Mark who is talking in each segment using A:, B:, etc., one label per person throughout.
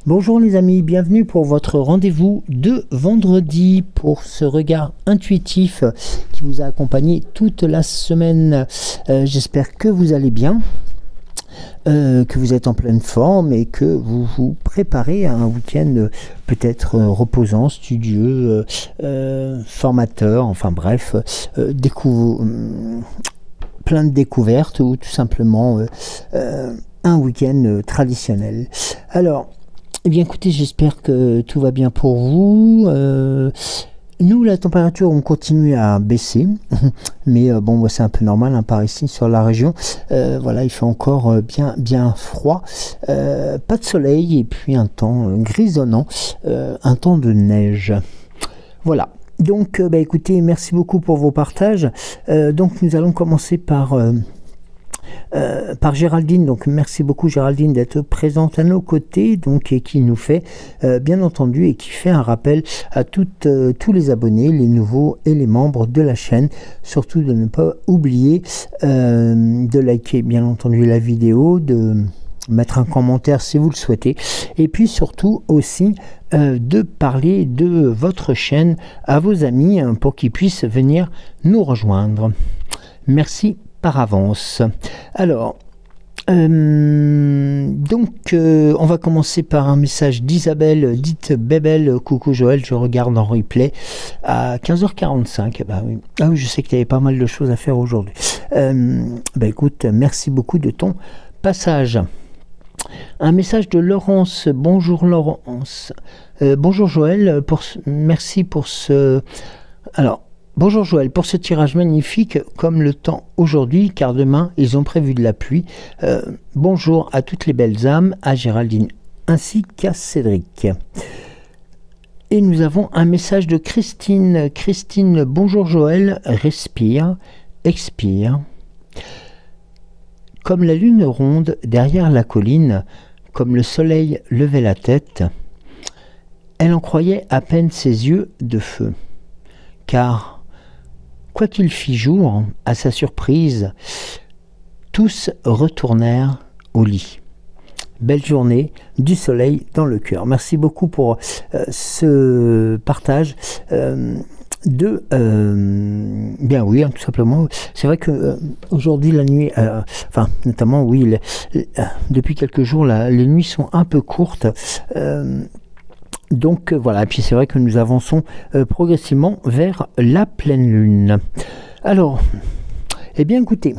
A: Bonjour les amis, bienvenue pour votre rendez-vous de vendredi pour ce regard intuitif qui vous a accompagné toute la semaine. J'espère que vous allez bien, que vous êtes en pleine forme et que vous vous préparez à un week-end peut-être reposant, studieux, formateur, enfin bref, plein de découvertes ou tout simplement un week-end traditionnel. Alors, eh bien écoutez, j'espère que tout va bien pour vous. Nous, la température, on continue à baisser, mais bon, c'est un peu normal hein, par ici sur la région. Voilà, il fait encore bien froid, pas de soleil et puis un temps grisonnant, un temps de neige. Voilà. Donc, écoutez, merci beaucoup pour vos partages. Donc, nous allons commencer par Géraldine. Donc merci beaucoup Géraldine d'être présente à nos côtés, donc, et qui nous fait bien entendu et qui fait un rappel à tous les abonnés, les nouveaux et les membres de la chaîne, surtout de ne pas oublier de liker bien entendu la vidéo, de mettre un commentaire si vous le souhaitez, et puis surtout aussi de parler de votre chaîne à vos amis pour qu'ils puissent venir nous rejoindre. Merci par avance. Alors, on va commencer par un message d'Isabelle, dite Bébel. Coucou Joël, je regarde en replay à 15h45. Bah oui. Ah oui, je sais que tu avais pas mal de choses à faire aujourd'hui. Écoute, merci beaucoup de ton passage. Un message de Laurence. Bonjour Laurence. Bonjour Joël, merci pour ce... Alors, bonjour Joël, pour ce tirage magnifique comme le temps aujourd'hui, car demain ils ont prévu de la pluie. Bonjour à toutes les belles âmes, à Géraldine ainsi qu'à Cédric. Et nous avons un message de Christine. Christine, bonjour Joël, respire, expire. Comme la lune ronde derrière la colline, comme le soleil levait la tête, elle en croyait à peine ses yeux de feu. Car quoi qu'il fît jour, à sa surprise, tous retournèrent au lit. Belle journée, du soleil dans le cœur. Merci beaucoup pour ce partage bien oui, tout simplement. C'est vrai que aujourd'hui la nuit, notamment oui, depuis quelques jours, les nuits sont un peu courtes. Donc voilà, et puis c'est vrai que nous avançons progressivement vers la pleine lune. Alors, eh bien écoutez,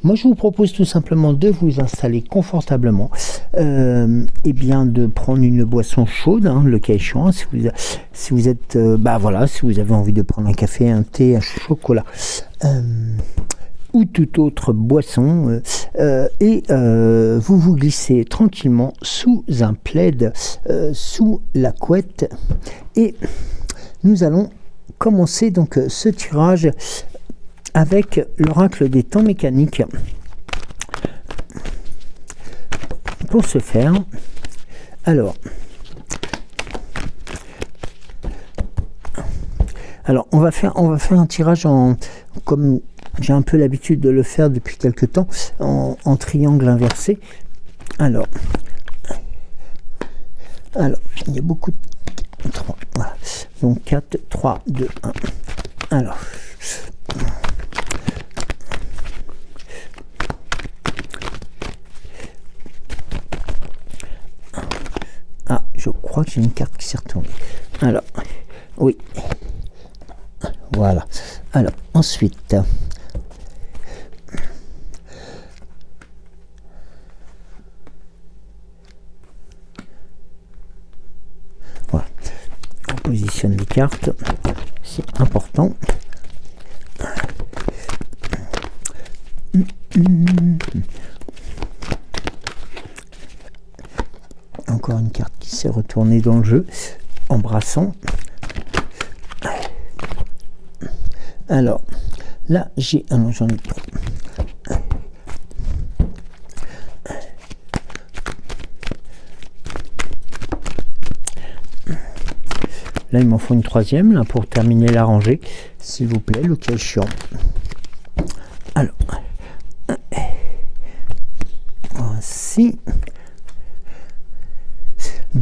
A: moi je vous propose tout simplement de vous installer confortablement, et bien de prendre une boisson chaude, hein, le cas échéant, si vous êtes, si vous avez envie de prendre un café, un thé, un chocolat, ou toute autre boisson, et vous vous glissez tranquillement sous un plaid, sous la couette, et nous allons commencer donc ce tirage avec l'oracle des temps mécaniques. Pour ce faire, alors on va faire un tirage comme j'ai un peu l'habitude de le faire depuis quelque temps, en triangle inversé. Alors, il y a beaucoup de 3, voilà. Donc 4, 3, 2, 1. Alors, je crois que j'ai une carte qui s'est retournée. Alors, oui. Voilà. Alors, ensuite... Voilà. On positionne les cartes. C'est important. Encore une carte qui s'est retournée dans le jeu, embrassant. Alors, là, j'ai... Ah non, j'en ai pas. Là, il m'en faut une troisième, là, pour terminer la rangée, s'il vous plaît, le cas échéant. Alors, voici...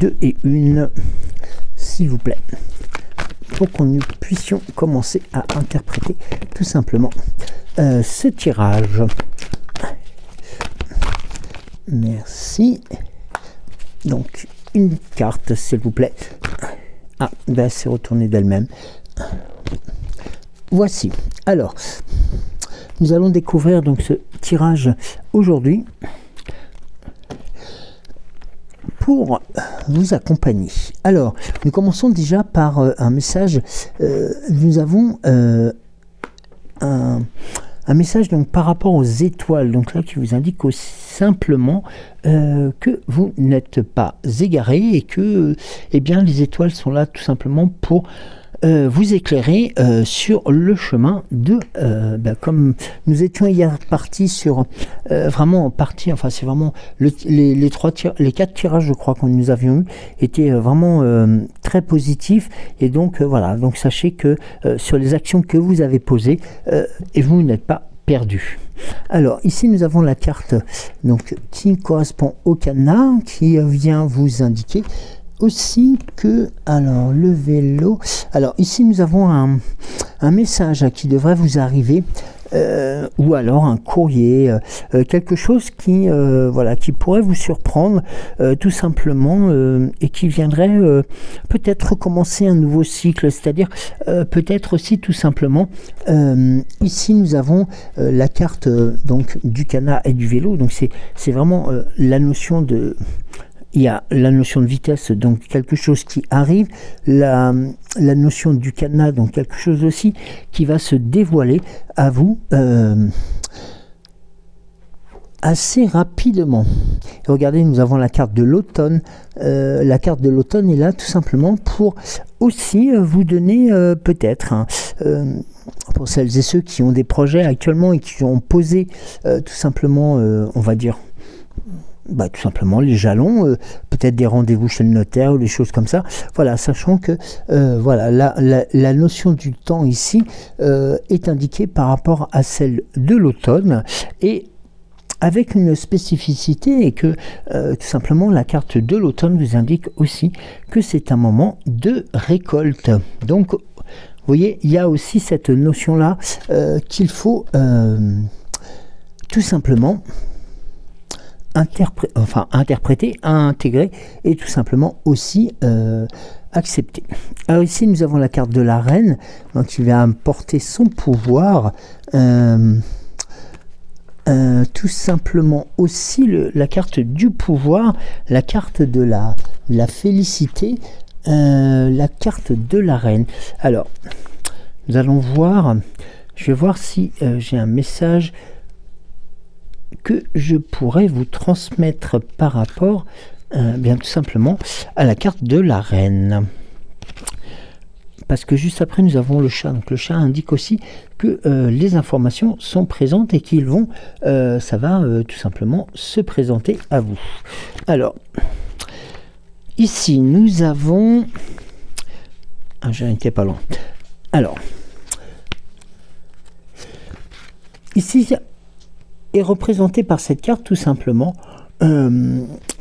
A: 2 et 1, s'il vous plaît, pour que nous puissions commencer à interpréter tout simplement ce tirage. Merci. Donc, une carte, s'il vous plaît. Ah, ben, c'est retourné d'elle-même. Voici. Alors, nous allons découvrir donc ce tirage aujourd'hui pour vous accompagner. Alors, nous commençons déjà par un message. Nous avons un message donc par rapport aux étoiles, donc là qui vous indique aussi simplement que vous n'êtes pas égaré et que eh bien les étoiles sont là tout simplement pour vous éclairer sur le chemin de comme nous étions hier partis sur vraiment parti, enfin c'est vraiment les 4 tirages je crois que nous avions eu étaient vraiment très positifs et donc voilà, donc sachez que sur les actions que vous avez posées et vous n'êtes pas perdu. Alors ici nous avons la carte donc qui correspond au cadenas qui vient vous indiquer aussi que, alors le vélo, alors ici nous avons un message qui devrait vous arriver ou alors un courrier, quelque chose qui voilà, qui pourrait vous surprendre tout simplement et qui viendrait peut-être recommencer un nouveau cycle, c'est-à-dire peut-être aussi tout simplement ici nous avons la carte donc du cadenas et du vélo, donc c'est vraiment la notion de... Il y a la notion de vitesse, donc quelque chose qui arrive, la notion du cadenas, donc quelque chose aussi qui va se dévoiler à vous assez rapidement. Et regardez, nous avons la carte de l'automne. La carte de l'automne est là tout simplement pour aussi vous donner peut-être, pour celles et ceux qui ont des projets actuellement et qui ont posé tout simplement, on va dire, tout simplement les jalons, peut-être des rendez-vous chez le notaire ou des choses comme ça. Voilà, sachant que voilà, la notion du temps ici est indiquée par rapport à celle de l'automne et avec une spécificité et que tout simplement la carte de l'automne vous indique aussi que c'est un moment de récolte. Donc, vous voyez, il y a aussi cette notion-là qu'il faut tout simplement interpréter, intégrer et tout simplement aussi accepter. Alors ici nous avons la carte de la reine donc, qui va porter son pouvoir, tout simplement aussi la carte du pouvoir, la carte de la félicité, la carte de la reine. Alors nous allons voir, je vais voir si j'ai un message que je pourrais vous transmettre par rapport bien tout simplement à la carte de la reine, parce que juste après nous avons le chat, donc le chat indique aussi que les informations sont présentes et qu'ils vont ça va tout simplement se présenter à vous. Alors ici nous avons j'étais pas loin. Alors ici est représenté par cette carte tout simplement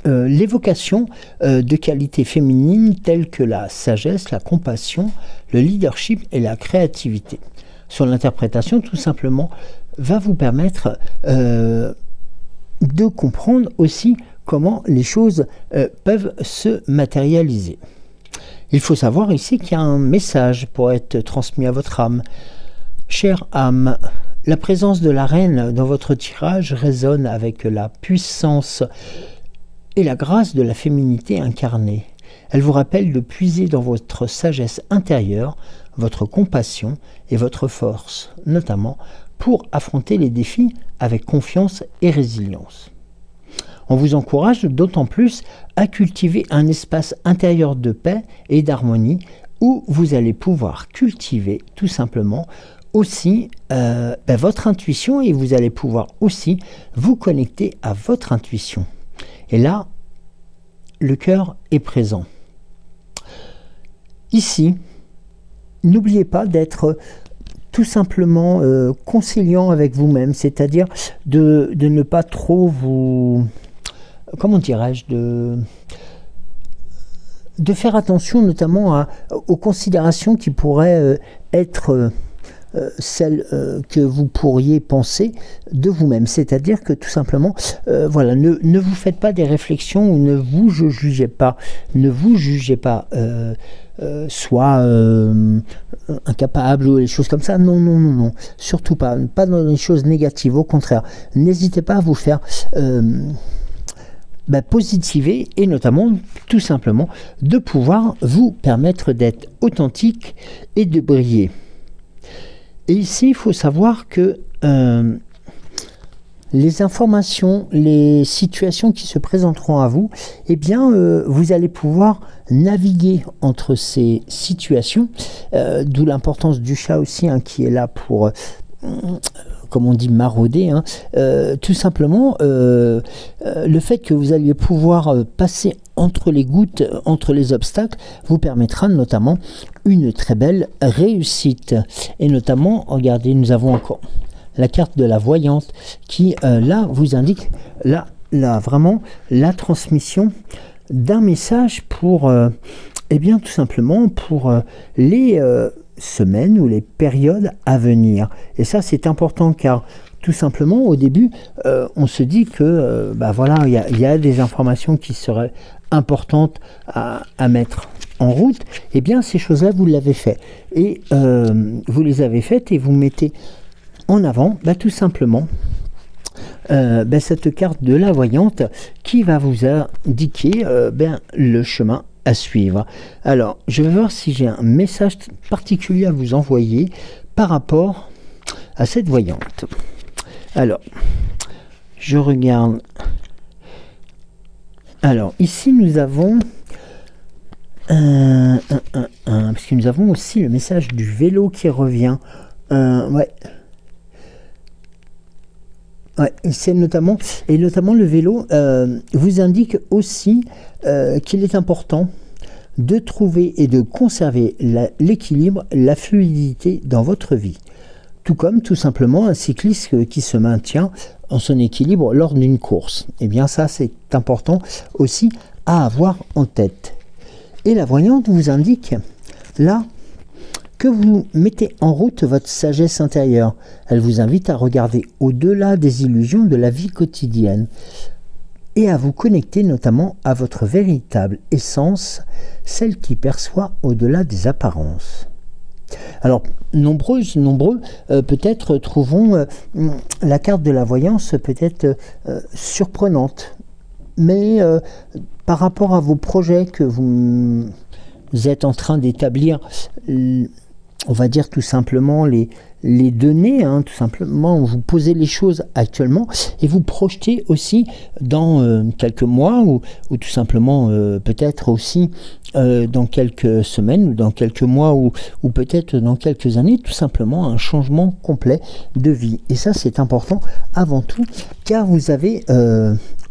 A: l'évocation de qualités féminines telles que la sagesse, la compassion, le leadership et la créativité. Son interprétation tout simplement va vous permettre de comprendre aussi comment les choses peuvent se matérialiser. Il faut savoir ici qu'il y a un message pour être transmis à votre âme. Chère âme, la présence de la reine dans votre tirage résonne avec la puissance et la grâce de la féminité incarnée. Elle vous rappelle de puiser dans votre sagesse intérieure, votre compassion et votre force, notamment pour affronter les défis avec confiance et résilience. On vous encourage d'autant plus à cultiver un espace intérieur de paix et d'harmonie où vous allez pouvoir cultiver tout simplement aussi votre intuition et vous allez pouvoir aussi vous connecter à votre intuition. Et là, le cœur est présent. Ici, n'oubliez pas d'être tout simplement conciliant avec vous-même, c'est-à-dire de ne pas trop vous... Comment dirais-je, de faire attention notamment aux considérations qui pourraient être celles que vous pourriez penser de vous-même. C'est-à-dire que tout simplement, voilà, ne vous faites pas des réflexions ou ne vous jugez pas. Ne vous jugez pas soit incapable ou des choses comme ça. Non, non, non, non. Surtout pas. Pas dans les choses négatives. Au contraire, n'hésitez pas à vous faire positiver et notamment tout simplement de pouvoir vous permettre d'être authentique et de briller. Et ici, il faut savoir que les informations, les situations qui se présenteront à vous, eh bien, vous allez pouvoir naviguer entre ces situations, d'où l'importance du chat aussi, hein, qui est là pour comme on dit, marauder, hein. Tout simplement, le fait que vous alliez pouvoir passer entre les gouttes, entre les obstacles, vous permettra notamment une très belle réussite. Et notamment, regardez, nous avons encore la carte de la voyante qui, là, vous indique là, vraiment la transmission d'un message pour, eh bien, tout simplement, pour les semaines ou les périodes à venir. Et ça, c'est important car tout simplement, au début, on se dit que voilà, il y a des informations qui seraient importantes à mettre en route. Eh bien, ces choses-là, vous l'avez fait. Et vous les avez faites et vous mettez en avant, tout simplement, cette carte de la voyante qui va vous indiquer le chemin à suivre. Alors, je vais voir si j'ai un message particulier à vous envoyer par rapport à cette voyante. Alors, je regarde. Alors, ici, nous avons parce que nous avons aussi le message du vélo qui revient. Ouais, c'est notamment le vélo vous indique aussi qu'il est important de trouver et de conserver l'équilibre, la fluidité dans votre vie. Tout comme tout simplement un cycliste qui se maintient en son équilibre lors d'une course. Et bien ça, c'est important aussi à avoir en tête. Et la voyante vous indique là que vous mettez en route votre sagesse intérieure. Elle vous invite à regarder au-delà des illusions de la vie quotidienne et à vous connecter notamment à votre véritable essence, celle qui perçoit au-delà des apparences. Alors, nombreux, peut-être trouveront la carte de la voyance peut-être surprenante, mais par rapport à vos projets que vous êtes en train d'établir, on va dire tout simplement les données, hein, tout simplement, vous posez les choses actuellement et vous projetez aussi dans quelques mois ou tout simplement peut-être aussi dans quelques semaines ou dans quelques mois ou peut-être dans quelques années, tout simplement un changement complet de vie. Et ça, c'est important avant tout car vous avez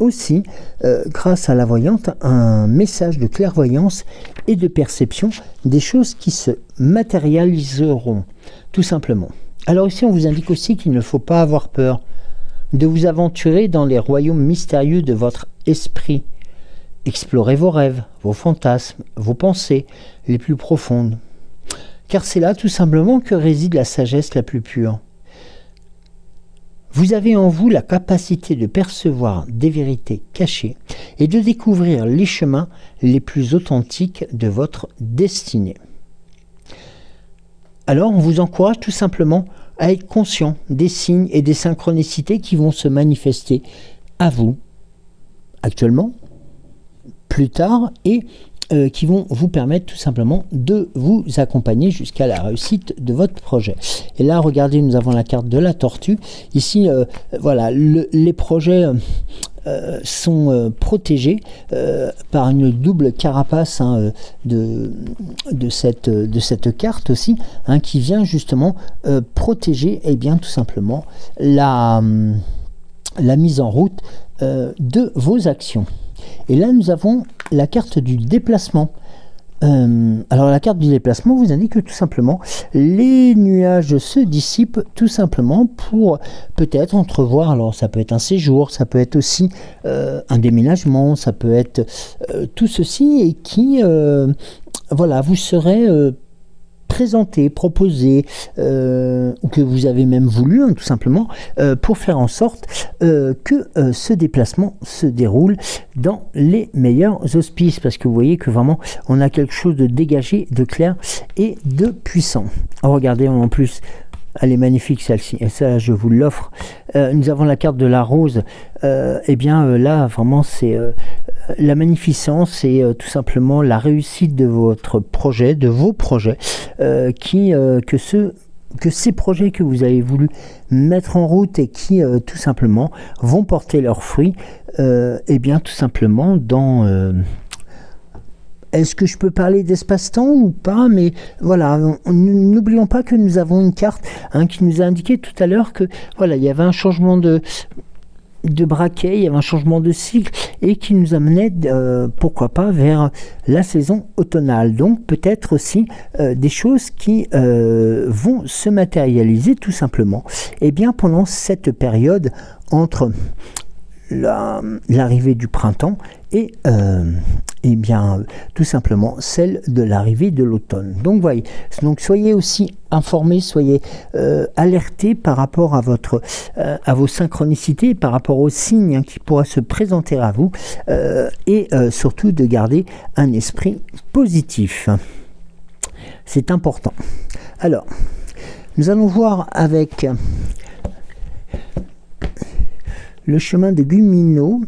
A: aussi, grâce à la voyante, un message de clairvoyance et de perception des choses qui se matérialiseront, tout simplement. Alors ici, on vous indique aussi qu'il ne faut pas avoir peur de vous aventurer dans les royaumes mystérieux de votre esprit. Explorez vos rêves, vos fantasmes, vos pensées les plus profondes. Car c'est là tout simplement que réside la sagesse la plus pure. Vous avez en vous la capacité de percevoir des vérités cachées et de découvrir les chemins les plus authentiques de votre destinée. Alors, on vous encourage tout simplement à être conscient des signes et des synchronicités qui vont se manifester à vous actuellement, plus tard, et qui vont vous permettre tout simplement de vous accompagner jusqu'à la réussite de votre projet. Et là, regardez, nous avons la carte de la tortue. Ici, voilà, les projets sont protégés par une double carapace, hein, de cette carte aussi, hein, qui vient justement protéger bien tout simplement la mise en route de vos actions. Et là, nous avons la carte du déplacement. Alors la carte du déplacement vous indique que tout simplement les nuages se dissipent tout simplement pour peut-être entrevoir, alors ça peut être un séjour, ça peut être aussi un déménagement, ça peut être tout ceci et qui voilà, vous serez présenté, proposé, ou que vous avez même voulu, hein, tout simplement, pour faire en sorte que ce déplacement se déroule dans les meilleurs auspices, parce que vous voyez que vraiment on a quelque chose de dégagé, de clair et de puissant. Regardez en plus, elle est magnifique celle-ci, et ça je vous l'offre. Nous avons la carte de la rose, et bien là vraiment c'est la magnificence et tout simplement la réussite de votre projet, de vos projets, que ces projets que vous avez voulu mettre en route et qui tout simplement vont porter leurs fruits, et bien tout simplement dans est-ce que je peux parler d'espace-temps ou pas? Mais voilà, n'oublions pas que nous avons une carte qui nous a indiqué tout à l'heure que voilà, il y avait un changement de braquet, il y avait un changement de cycle et qui nous amenait, pourquoi pas, vers la saison automnale. Donc peut-être aussi des choses qui vont se matérialiser tout simplement. Et bien pendant cette période entre l'arrivée du printemps et bien tout simplement celle de l'arrivée de l'automne. Donc voyez, donc soyez aussi informés, soyez alertés par rapport à vos synchronicités, par rapport aux signes qui pourraient se présenter à vous, et surtout de garder un esprit positif. C'est important. Alors, nous allons voir avec le chemin de Gumino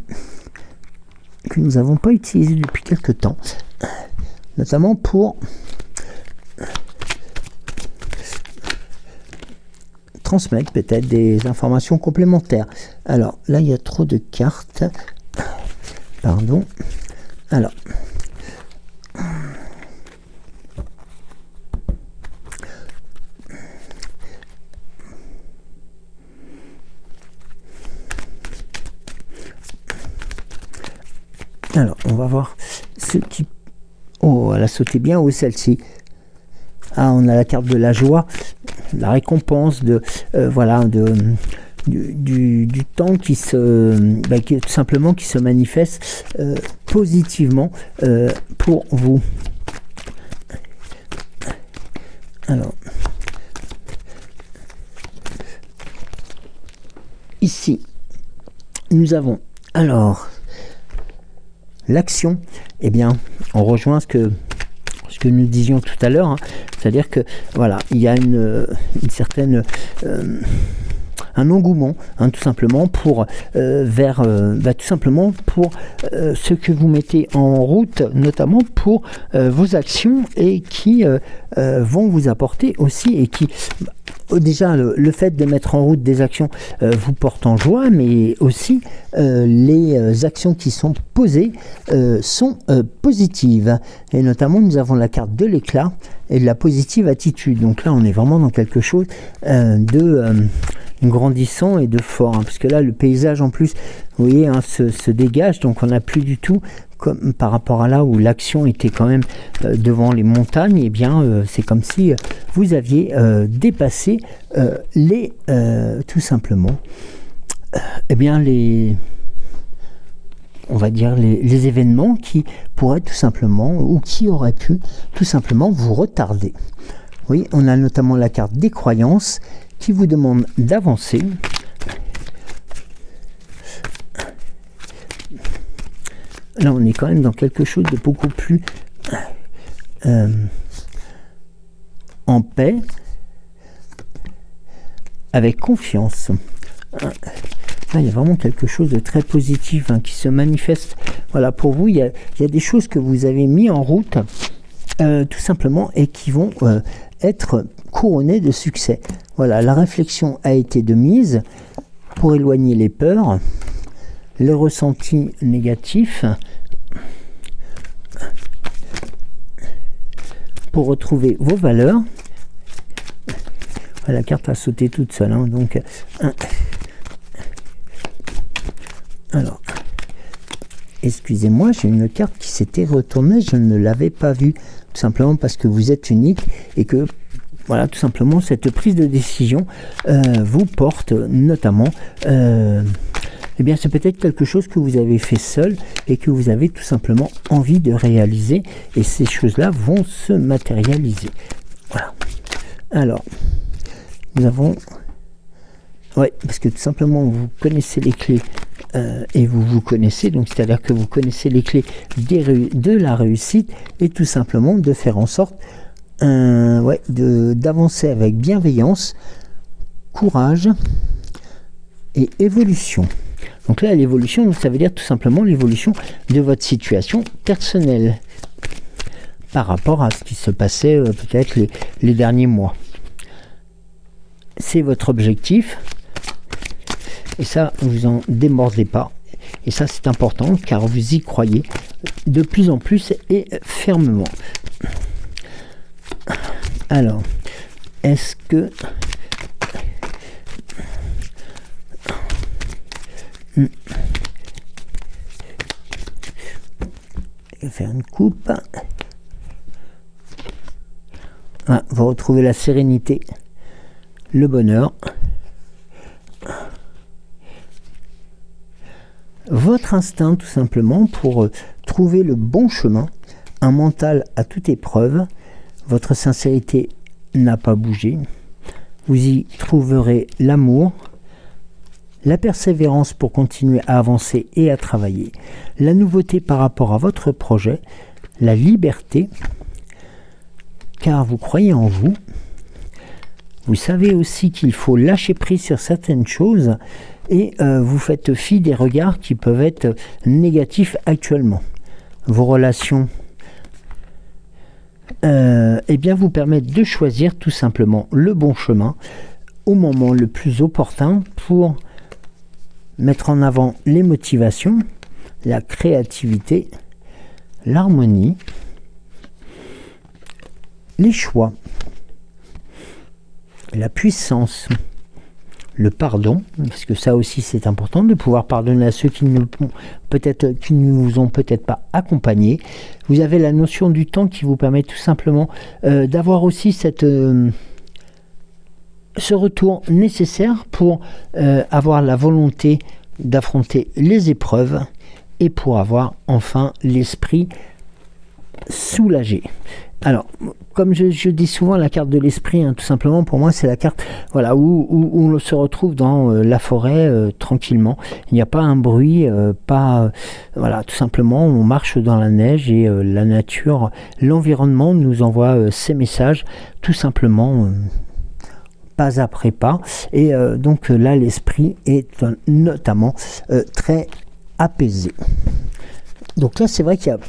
A: que nous n'avons pas utilisé depuis quelque temps, notamment pour transmettre peut-être des informations complémentaires. Alors là il y a trop de cartes, pardon. Alors, on va voir ce qui... Oh, elle a sauté bien haut celle-ci. Ah, on a la carte de la joie, la récompense voilà, du temps qui tout simplement qui se manifeste positivement pour vous. Alors, ici, nous avons alors l'action. Eh bien, on rejoint ce que nous disions tout à l'heure, c'est-à-dire que voilà, il y a une certaine un engouement, tout simplement pour tout simplement pour ce que vous mettez en route, notamment pour vos actions et qui vont vous apporter aussi et qui déjà le fait de mettre en route des actions vous porte en joie, mais aussi les actions qui sont posées sont positives, et notamment nous avons la carte de l'éclat et de la positive attitude. Donc là on est vraiment dans quelque chose de grandissant et de fort, puisque là le paysage en plus vous voyez se dégage, donc on n'a plus du tout comme par rapport à là où l'action était quand même devant les montagnes. Et bien c'est comme si vous aviez dépassé tout simplement et bien on va dire les événements qui pourraient tout simplement ou qui auraient pu tout simplement vous retarder. Oui, on a notamment la carte des croyances qui vous demande d'avancer. Là on est quand même dans quelque chose de beaucoup plus en paix, avec confiance. Là, il y a vraiment quelque chose de très positif qui se manifeste. Voilà, pour vous, il y a des choses que vous avez mis en route tout simplement et qui vont être couronnées de succès. Voilà, la réflexion a été de mise pour éloigner les peurs, les ressentis négatifs, pour retrouver vos valeurs. La carte a sauté toute seule, donc alors excusez-moi, j'ai une carte qui s'était retournée, je ne l'avais pas vue. tout simplement parce que vous êtes unique et que voilà, tout simplement cette prise de décision vous porte notamment eh bien c'est peut-être quelque chose que vous avez fait seul et que vous avez tout simplement envie de réaliser, et ces choses-là vont se matérialiser. Voilà. Alors, nous avons... Oui, parce que tout simplement, vous connaissez les clés et vous vous connaissez, donc c'est-à-dire que vous connaissez les clés de la réussite et tout simplement de faire en sorte d'avancer avec bienveillance, courage et évolution. Donc là, l'évolution, ça veut dire tout simplement l'évolution de votre situation personnelle par rapport à ce qui se passait peut-être les derniers mois. C'est votre objectif et ça, vous en démordez pas. Et ça, c'est important car vous y croyez de plus en plus et fermement. Alors, est-ce que... Je vais faire une coupe. Ah, vous retrouvez la sérénité, le bonheur, votre instinct tout simplement pour trouver le bon chemin, un mental à toute épreuve. Votre sincérité n'a pas bougé. Vous y trouverez l'amour, la persévérance pour continuer à avancer et à travailler, la nouveauté par rapport à votre projet, la liberté, car vous croyez en vous. Vous savez aussi qu'il faut lâcher prise sur certaines choses et vous faites fi des regards qui peuvent être négatifs actuellement. Vos relations eh bien, vous permettent de choisir tout simplement le bon chemin au moment le plus opportun pour mettre en avant les motivations, la créativité, l'harmonie, les choix, la puissance, le pardon, parce que ça aussi c'est important de pouvoir pardonner à ceux qui ne vous ont peut-être pas accompagné. Vous avez la notion du temps qui vous permet tout simplement d'avoir aussi ce retour nécessaire pour avoir la volonté d'affronter les épreuves et pour avoir enfin l'esprit soulagé. Alors, comme je dis souvent, la carte de l'esprit, tout simplement, pour moi, c'est la carte voilà, où on se retrouve dans la forêt tranquillement. Il n'y a pas un bruit, voilà, tout simplement, on marche dans la neige et la nature, l'environnement nous envoie ces messages, tout simplement, pas après pas. Et donc là, l'esprit est notamment très apaisé. Donc là, c'est vrai qu'il y a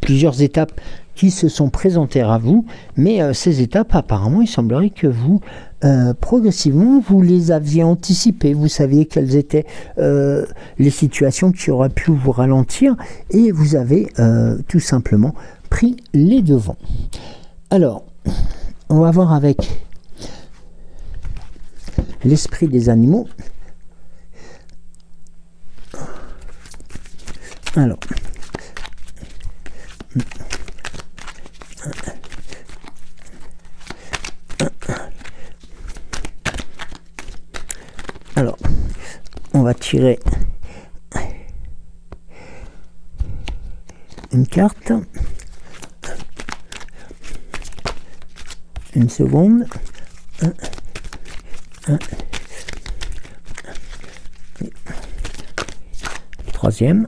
A: plusieurs étapes qui se sont présentées à vous, mais ces étapes, apparemment, il semblerait que vous, progressivement, vous les aviez anticipées. Vous saviez quelles étaient les situations qui auraient pu vous ralentir, et vous avez tout simplement pris les devants. Alors, on va voir avec l'esprit des animaux. Alors, on va tirer une carte. Une seconde. Troisième.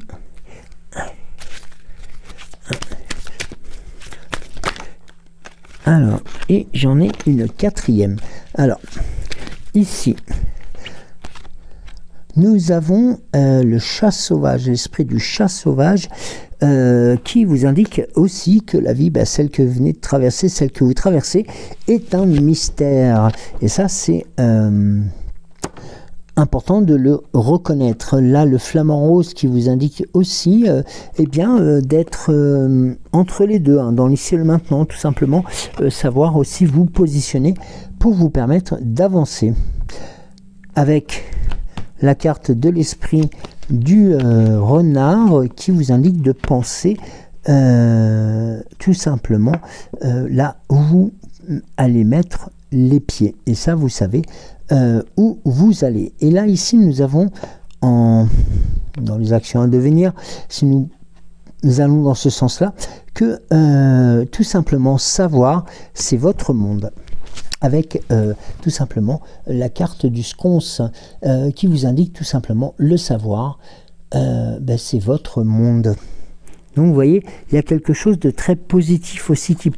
A: Alors, et j'en ai une quatrième. Alors, ici, nous avons le chat sauvage, l'esprit du chat sauvage, qui vous indique aussi que la vie, celle que vous venez de traverser, celle que vous traversez, est un mystère. Et ça, c'est important de le reconnaître. Là, le flamant rose qui vous indique aussi eh bien, d'être entre les deux, dans l'ici et le maintenant, tout simplement, savoir aussi vous positionner pour vous permettre d'avancer. Avec la carte de l'esprit du renard qui vous indique de penser tout simplement là où vous allez mettre les pieds. Et ça, vous savez où vous allez. Et là, ici, nous avons dans les actions à devenir, si nous allons dans ce sens-là, que tout simplement savoir, c'est votre monde. Avec tout simplement la carte du sconce qui vous indique tout simplement le savoir, c'est votre monde. Donc vous voyez, il y a quelque chose de très positif aussi qui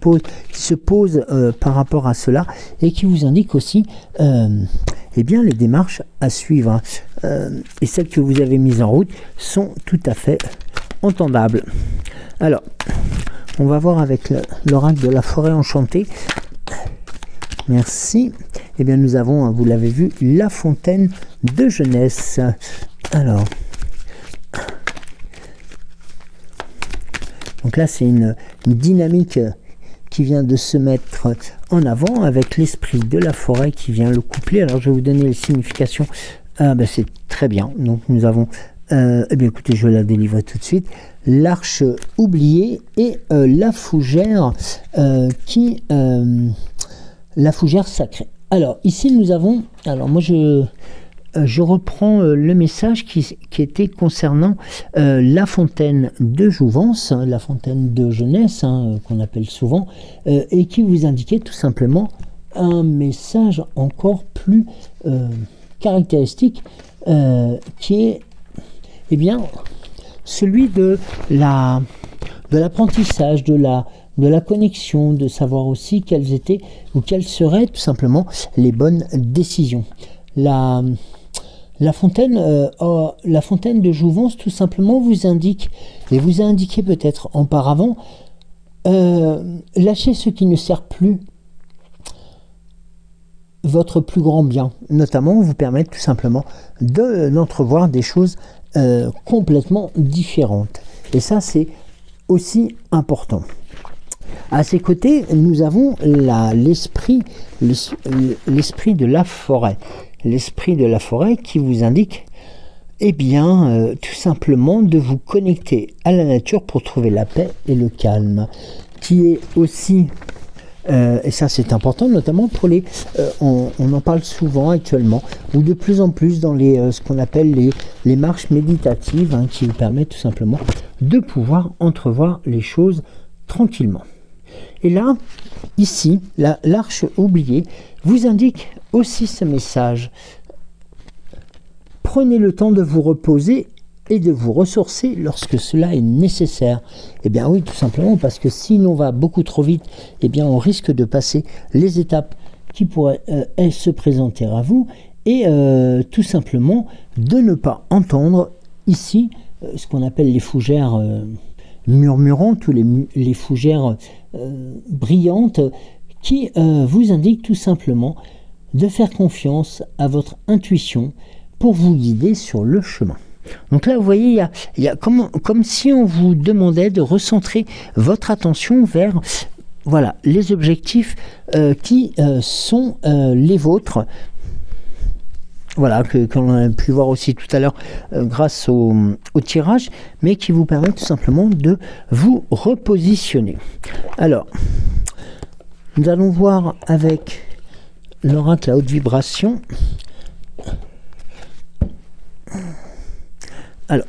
A: se pose par rapport à cela et qui vous indique aussi eh bien, les démarches à suivre. Et celles que vous avez mises en route sont tout à fait entendables. Alors, on va voir avec l'oracle de la forêt enchantée. Merci. Eh bien, nous avons, vous l'avez vu, la fontaine de jeunesse. Alors, donc là, c'est une dynamique qui vient de se mettre en avant avec l'esprit de la forêt qui vient le coupler. Alors, je vais vous donner les significations. C'est très bien. Donc, nous avons, eh bien, écoutez, je la délivre tout de suite. L'arche oubliée et la fougère la fougère sacrée. Alors, ici, nous avons... Alors, moi, je reprends le message qui était concernant la fontaine de jouvence, la fontaine de jeunesse, qu'on appelle souvent, et qui vous indiquait tout simplement un message encore plus caractéristique, qui est, eh bien, celui de l'apprentissage, de la connexion, de savoir aussi quelles étaient ou quelles seraient tout simplement les bonnes décisions. La fontaine de jouvence tout simplement vous indique, et vous a indiqué peut-être auparavant, lâchez ce qui ne sert plus votre plus grand bien, notamment vous permettre tout simplement d'entrevoir des choses complètement différentes. Et ça, c'est aussi important. À ses côtés, nous avons l'esprit de la forêt. L'esprit de la forêt qui vous indique, eh bien, tout simplement de vous connecter à la nature pour trouver la paix et le calme, qui est aussi, et ça c'est important, notamment pour les, on en parle souvent actuellement, ou de plus en plus dans ce qu'on appelle les marches méditatives, qui vous permettent tout simplement de pouvoir entrevoir les choses tranquillement. Et là, ici, l'arche oubliée vous indique aussi ce message. Prenez le temps de vous reposer et de vous ressourcer lorsque cela est nécessaire. Eh bien oui, tout simplement, parce que si l'on va beaucoup trop vite, eh bien on risque de passer les étapes qui pourraient se présenter à vous et tout simplement de ne pas entendre ici ce qu'on appelle les fougères murmurantes ou les fougères brillantes qui vous indiquent tout simplement de faire confiance à votre intuition pour vous guider sur le chemin. Donc là, vous voyez, il y a comme si on vous demandait de recentrer votre attention vers voilà, les objectifs qui sont les vôtres. Voilà, qu'on a pu voir aussi tout à l'heure grâce au tirage, mais qui vous permet tout simplement de vous repositionner. Alors, nous allons voir avec l'oracle à haute vibration. Alors,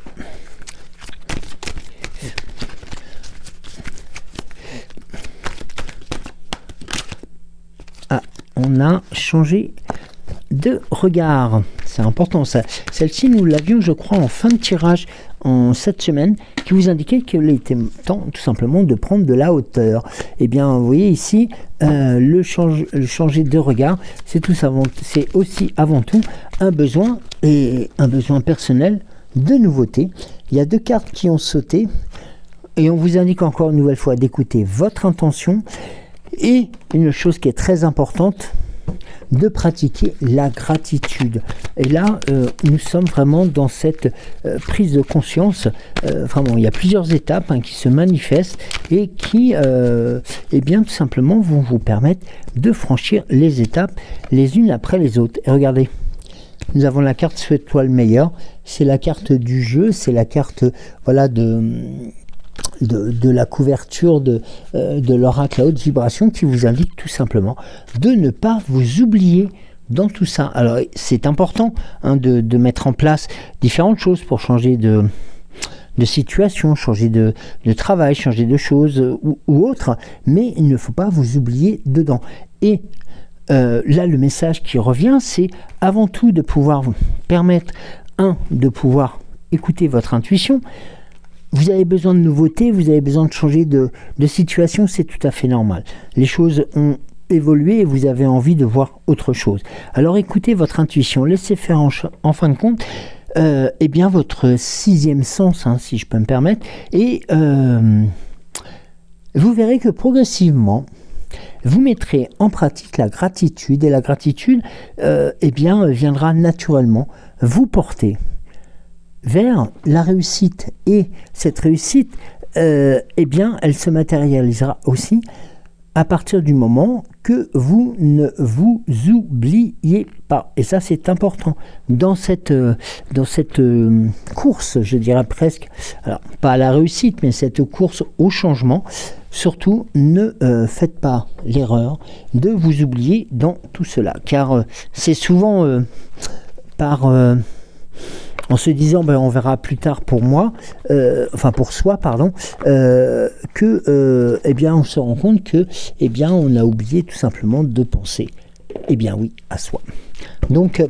A: on a changé de regard. C'est important ça. Celle-ci, nous l'avions, je crois, en fin de tirage en cette semaine, qui vous indiquait qu'il était temps tout simplement de prendre de la hauteur. Et bien, vous voyez ici, le changer de regard, c'est aussi avant tout un besoin, et un besoin personnel de nouveauté. Il y a deux cartes qui ont sauté, et on vous indique encore une nouvelle fois d'écouter votre intention, et une chose qui est très importante, de pratiquer la gratitude. Et là, nous sommes vraiment dans cette prise de conscience. Vraiment, il y a plusieurs étapes qui se manifestent et qui, eh bien, tout simplement, vont vous permettre de franchir les étapes les unes après les autres. Et regardez, nous avons la carte Souhaite-toi le meilleur. C'est la carte du jeu, c'est la carte, voilà, de de la couverture de l'oracle à haute vibration qui vous indique tout simplement de ne pas vous oublier dans tout ça. Alors c'est important de mettre en place différentes choses pour changer de situation, changer de travail, changer de choses ou autre, mais il ne faut pas vous oublier dedans. Et là, le message qui revient, c'est avant tout de pouvoir vous permettre, de pouvoir écouter votre intuition. Vous avez besoin de nouveautés, vous avez besoin de changer de situation, c'est tout à fait normal. Les choses ont évolué et vous avez envie de voir autre chose. Alors écoutez votre intuition, laissez faire en fin de compte eh bien votre sixième sens, si je peux me permettre, et vous verrez que progressivement, vous mettrez en pratique la gratitude, et la gratitude eh bien, viendra naturellement vous porter vers la réussite. Et cette réussite, eh bien, elle se matérialisera aussi à partir du moment que vous ne vous oubliez pas. Et ça, c'est important. Dans cette course, je dirais presque, alors pas à la réussite, mais cette course au changement, surtout ne faites pas l'erreur de vous oublier dans tout cela. Car c'est souvent en se disant on verra plus tard pour moi, enfin pour soi pardon, que eh bien on se rend compte que eh bien on a oublié tout simplement de penser oui à soi. Donc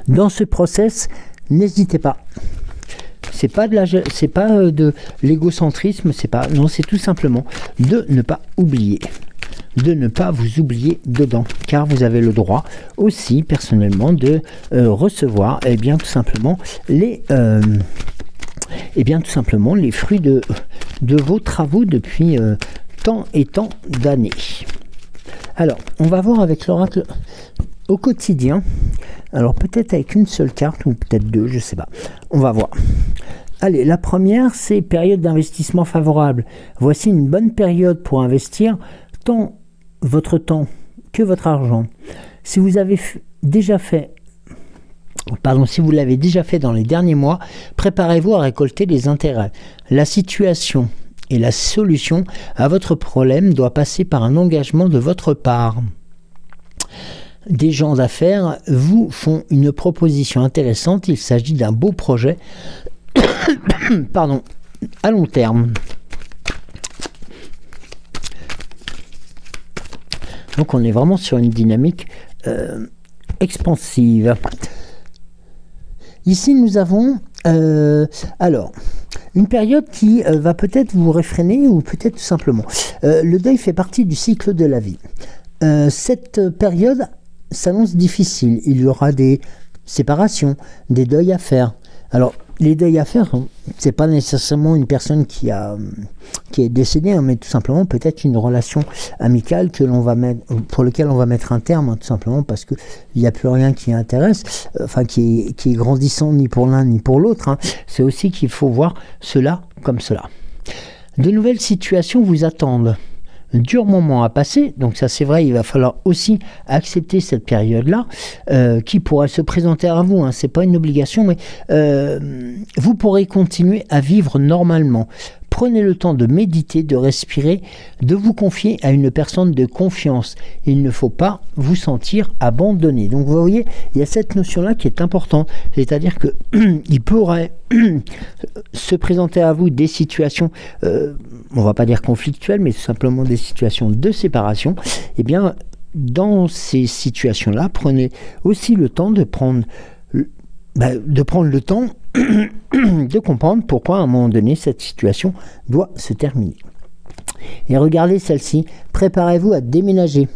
A: dans ce process, n'hésitez pas. C'est pas de l'égocentrisme, c'est tout simplement de ne pas oublier. De ne pas vous oublier dedans, car vous avez le droit aussi personnellement de recevoir tout simplement les fruits de vos travaux depuis tant et tant d'années. Alors on va voir avec l'oracle au quotidien, alors peut-être avec une seule carte ou peut-être deux, je sais pas, on va voir. Allez, la première, c'est période d'investissement favorable. Voici une bonne période pour investir tant votre temps que votre argent. Si vous l'avez déjà fait dans les derniers mois, préparez-vous à récolter les intérêts. La situation et la solution à votre problème doit passer par un engagement de votre part. Des gens d'affaires vous font une proposition intéressante. Il s'agit d'un beau projet à long terme. Donc on est vraiment sur une dynamique expansive. Ici nous avons alors une période qui va peut-être vous réfréner ou peut-être tout simplement. Le deuil fait partie du cycle de la vie. Cette période s'annonce difficile. Il y aura des séparations, des deuils à faire. Alors les deuils à faire, c'est pas nécessairement une personne qui est décédée, mais tout simplement peut-être une relation amicale pour laquelle on va mettre un terme, tout simplement parce que il n'y a plus rien qui intéresse, qui est grandissant ni pour l'un ni pour l'autre. C'est aussi qu'il faut voir cela comme cela. De nouvelles situations vous attendent. Un dur moment à passer, donc ça c'est vrai, il va falloir aussi accepter cette période-là, qui pourrait se présenter à vous, c'est pas une obligation, mais vous pourrez continuer à vivre normalement. Prenez le temps de méditer, de respirer, de vous confier à une personne de confiance. Il ne faut pas vous sentir abandonné. Donc vous voyez, il y a cette notion-là qui est importante. C'est-à-dire que il pourrait se présenter à vous des situations, on va pas dire conflictuelles, mais tout simplement des situations de séparation. Eh bien, dans ces situations-là, prenez aussi le temps de prendre le temps de comprendre pourquoi à un moment donné cette situation doit se terminer. Et regardez celle-ci, préparez-vous à déménager.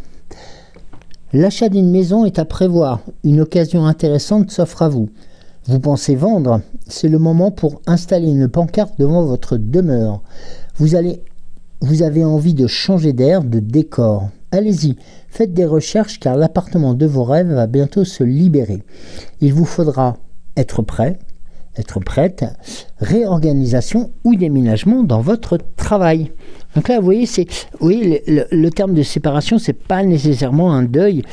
A: L'achat d'une maison est à prévoir, une occasion intéressante s'offre à vous. Vous pensez vendre, c'est le moment pour installer une pancarte devant votre demeure. Vous avez envie de changer d'air, de décor. Allez-y, faites des recherches car l'appartement de vos rêves va bientôt se libérer. Il vous faudra être prête, réorganisation ou déménagement dans votre travail. Donc là, vous voyez, le terme de séparation, c'est pas nécessairement un deuil,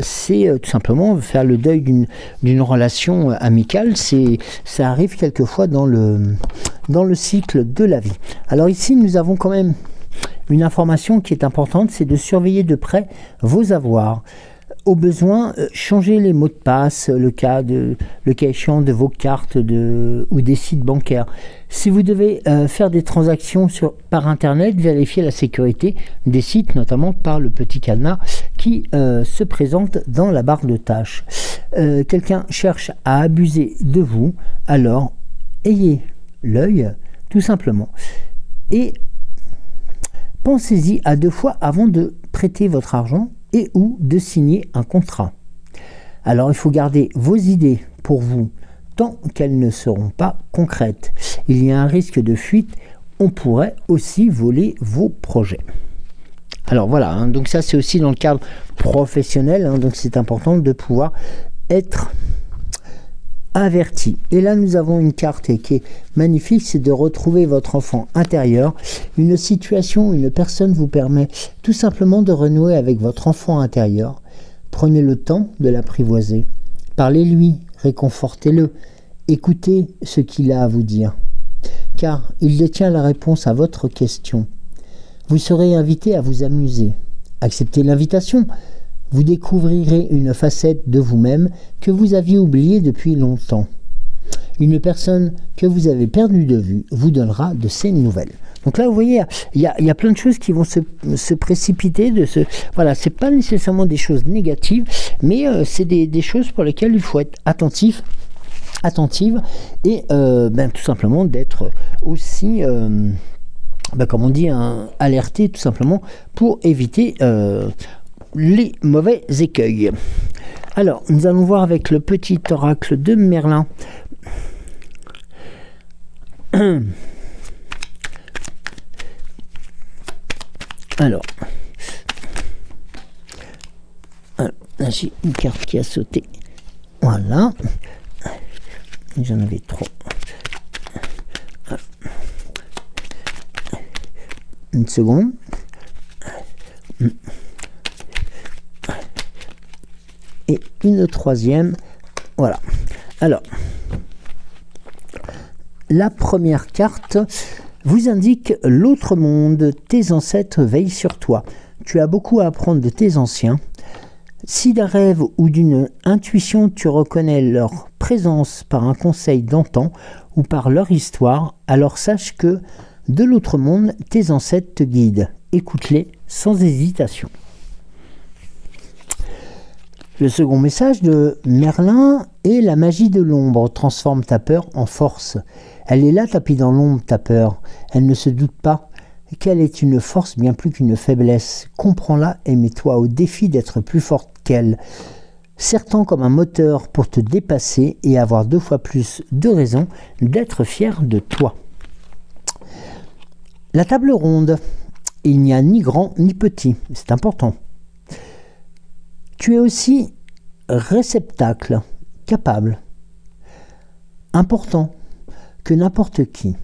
A: c'est tout simplement faire le deuil d'une relation amicale. Ça arrive quelquefois dans dans le cycle de la vie. Alors ici, nous avons quand même une information qui est importante, c'est de surveiller de près vos avoirs. Au besoin, changez les mots de passe, le cas échéant de vos cartes ou des sites bancaires. Si vous devez faire des transactions par Internet, vérifiez la sécurité des sites, notamment par le petit cadenas qui se présente dans la barre de tâches. Quelqu'un cherche à abuser de vous, alors ayez l'œil, tout simplement. Et pensez-y à 2 fois avant de prêter votre argent et ou de signer un contrat. Alors il faut garder vos idées pour vous tant qu'elles ne seront pas concrètes. Il y a un risque de fuite, on pourrait aussi voler vos projets. Alors voilà, hein, donc ça c'est aussi dans le cadre professionnel, hein, donc c'est important de pouvoir être averti. Et là nous avons une carte qui est magnifique, c'est de retrouver votre enfant intérieur. Une situation, une personne vous permet tout simplement de renouer avec votre enfant intérieur. Prenez le temps de l'apprivoiser. Parlez-lui, réconfortez-le, écoutez ce qu'il a à vous dire. Car il détient la réponse à votre question. Vous serez invité à vous amuser. Acceptez l'invitation. Vous découvrirez une facette de vous-même que vous aviez oubliée depuis longtemps. Une personne que vous avez perdue de vue vous donnera de ses nouvelles. Donc là, vous voyez, il y a plein de choses qui vont se précipiter. Voilà, c'est pas nécessairement des choses négatives, mais c'est des choses pour lesquelles il faut être attentive et tout simplement d'être aussi, comme on dit, alerté tout simplement pour éviter les mauvais écueils. Alors, nous allons voir avec le petit oracle de Merlin. Alors, là j'ai une carte qui a sauté. Voilà. J'en avais trop. Une seconde. Et une troisième. Voilà. Alors, la première carte vous indique l'autre monde. Tes ancêtres veillent sur toi. Tu as beaucoup à apprendre de tes anciens. Si d'un rêve ou d'une intuition tu reconnais leur présence par un conseil d'antan ou par leur histoire, alors sache que de l'autre monde, tes ancêtres te guident. Écoute-les sans hésitation. Le second message de Merlin est la magie de l'ombre. Transforme ta peur en force. Elle est là tapie dans l'ombre, ta peur. Elle ne se doute pas qu'elle est une force bien plus qu'une faiblesse. Comprends-la et mets-toi au défi d'être plus forte qu'elle. Serre-t'en comme un moteur pour te dépasser et avoir 2 fois plus de raisons d'être fier de toi. La table ronde. Il n'y a ni grand ni petit. C'est important. Tu es aussi réceptacle, capable, important que n'importe qui.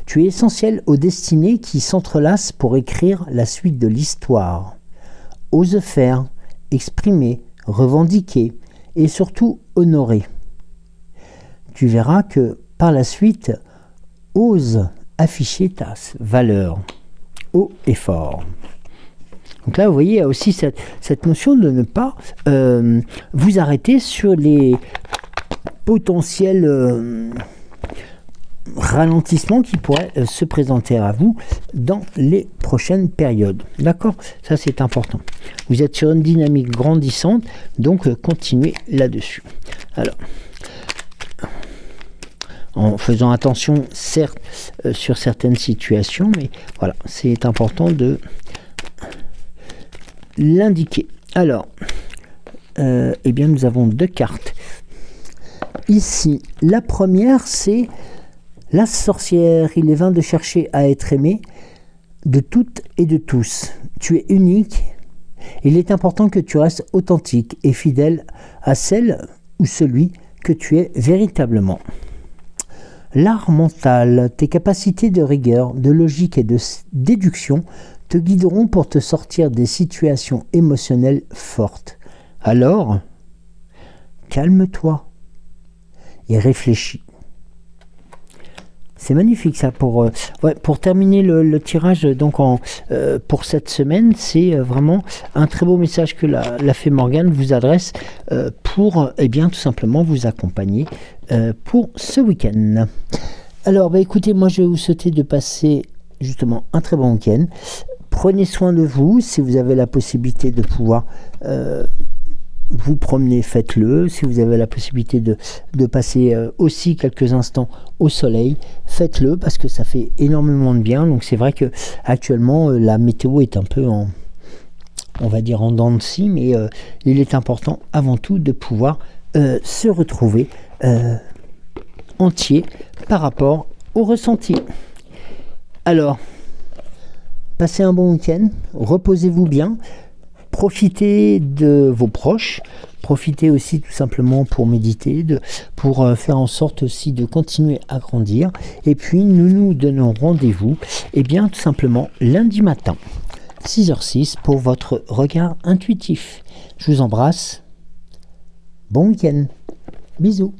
A: Tu es essentiel aux destinées qui s'entrelacent pour écrire la suite de l'histoire. Ose faire, exprimer, revendiquer et surtout honorer. Tu verras que par la suite, ose afficher ta valeur haut et fort. Donc là, vous voyez, il y a aussi cette notion de ne pas vous arrêter sur les potentiels ralentissements qui pourraient se présenter à vous dans les prochaines périodes. D'accord? Ça, c'est important. Vous êtes sur une dynamique grandissante, donc continuez là-dessus. Alors, en faisant attention, certes, sur certaines situations, mais voilà, c'est important de l'indiquer. Alors, eh bien, nous avons 2 cartes. Ici, la première, c'est la sorcière. Il est vain de chercher à être aimé de toutes et de tous. Tu es unique. Il est important que tu restes authentique et fidèle à celle ou celui que tu es véritablement. L'art mental, tes capacités de rigueur, de logique et de déduction te guideront pour te sortir des situations émotionnelles fortes. Alors, calme-toi et réfléchis. C'est magnifique ça pour terminer le tirage donc pour cette semaine. C'est vraiment un très beau message que la fée Morgane vous adresse pour tout simplement vous accompagner pour ce week-end. Alors écoutez, moi je vais vous souhaiter de passer justement un très bon week-end. Prenez soin de vous. Si vous avez la possibilité de pouvoir vous promener, faites-le. Si vous avez la possibilité de passer aussi quelques instants au soleil, faites-le parce que ça fait énormément de bien. Donc c'est vrai que actuellement la météo est un peu on va dire en dents de scie, mais il est important avant tout de pouvoir se retrouver entier par rapport au ressenti. Alors, passez un bon week-end, reposez-vous bien. Profitez de vos proches, profitez aussi tout simplement pour méditer, pour faire en sorte aussi de continuer à grandir. Et puis nous nous donnons rendez-vous, tout simplement lundi matin, 6h06 pour votre regard intuitif. Je vous embrasse, bon week-end, bisous.